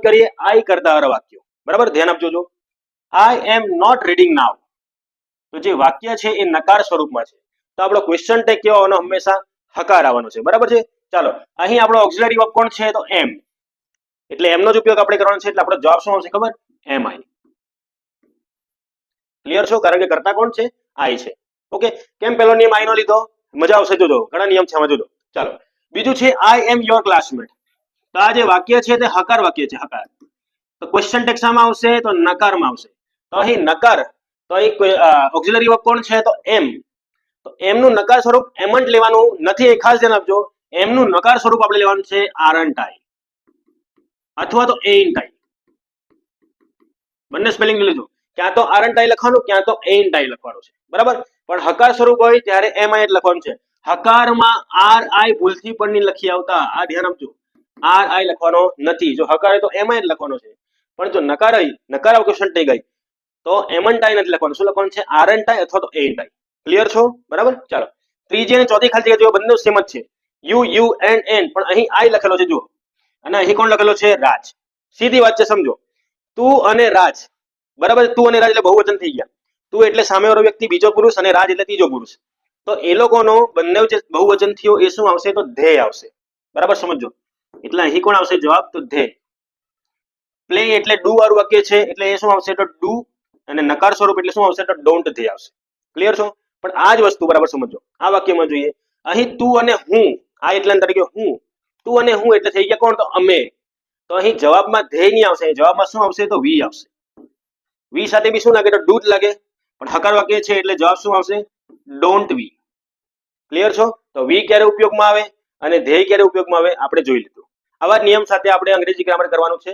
કરીએ આઈ કરતા વાળા વાક્યો. બરાબર, ધ્યાન આપજો. જો આઈ એમ નોટ રીડિંગ નાવ, તો જે વાક્ય છે એ નકાર સ્વરૂપમાં છે, તો આપણો ક્વેશ્ચન ટેગ કેવો આવવાનો? હંમેશા હકાર આવવાનો છે. બરાબર છે. ચાલો, અહીં આપણો ઓક્સિલરી વર્બ કોણ છે? તો એમ, એટલે એમનો જ ઉપયોગ આપણે કરવાનો છે. એટલે આપણો જવાબ શું આવશે ખબર? એમ આઈ. ક્લિયર છો? કારણ કે કરતા કોણ છે? આઈ છે. ઓકે, કેમ પેલો નિયમ આઈ નો લીધો? મજા આવશે. જોજો, ઘણા નિયમ છે આમાં. જોજો. ચાલો, બીજું છે આઈ એમ યોર ક્લાસમેટ. તો આ જે વાક્ય છે તે હકાર વાક્ય છે, હકાર. તો ક્વેશ્ચન ટેગ શામાં આવશે? તો નકારમાં આવશે. તો અહીં નકાર, તો અહીં ઓક્સિલરી વર્બ કોણ છે? તો એમ. તો એમનું નકાર સ્વરૂપ એમ જ લેવાનું નથી, એ ખાસ ધ્યાન આપજો. એમનું નકાર સ્વરૂપ આપણે લેવાનું છે આરન્ટ આઈ અથવા તો એન્ટ આઈ. બંને સ્પેલિંગ લેજો. ક્યાં તો આરન્ટ આઈ લખવાનું, ક્યાં તો એન્ટ આઈ લખવાનું છે. બરાબર, પણ હકાર સ્વરૂપ હોય ત્યારે એમ આઈ જ લખવાનું છે. હકારમાં આર આઈ ભૂલથી પણ નહીં લખી આવતા, આ ધ્યાન આપજો. આર આઈ લખવાનો નથી. જો હકાર હોય તો એમ આઈ જ લખવાનો છે. પણ જો નકાર હોય, નકાર ક્વેશ્ચન થઈ ગઈ, તો એમન્ટ આઈ નથી લખવાનું. શું લખવાનું છે? આરન્ટ આઈ અથવા તો એન્ટ આઈ. ક્લિયર છો? બરાબર. ચાલો, ત્રીજી અને ચોથી ખાલી જગ્યા જો બંને સેમ જ છે. યુ યુ એન્ડ એન, પણ અહીં આઈ લખેલો છે. જુઓ, અને અહીં કોણ લખેલો છે? રાજ. સીધી વાત છે, સમજો. તું અને રાજ. બરાબર, તું અને રાજ એટલે બહુવચન થઈ ગયા. તું એટલે સામેવાળો વ્યક્તિ બીજો પુરુષ, અને રાજ એટલે ત્રીજો પુરુષ. તો એ લોકોનો બંને જે બહુવચન થયો એ શું આવશે? તો ધ્યેય આવશે. બરાબર, સમજો. એટલે અહીં કોણ આવશે જવાબ? તો ધ્યેય. પ્લે એટલે ડુ વાળું વાક્ય છે, એટલે એ શું આવશે? તો ડુ. અને નકાર સ્વરૂપ એટલે શું આવશે? તો ડોન્ટ ધ્યેય આવશે. ક્લિયર છો? પણ આ જ વસ્તુ બરાબર સમજો. આ વાક્યમાં જોઈએ, અહીં તું અને હું, આ એટલે તરીકે હું, તું અને હું એટલે થઈ ગયા કોણ? તો અમે. તો અહીં જવાબમાં ધ્યેય નહીં આવશે, જવાબમાં શું આવશે? તો વી આવશે. વી સાથે બી શું લાગે? તો ડુ જ લાગે. પણ હકાર વાક્ય છે એટલે જવાબ શું આવશે? Don't we. ક્લિયર છો? તો વી ક્યારે ઉપયોગમાં આવે અને ધ્યેય ક્યારે ઉપયોગમાં આવે આપણે જોઈ લીધું. આવા નિયમ સાથે આપણે અંગ્રેજી ગ્રામર કરવાનું છે.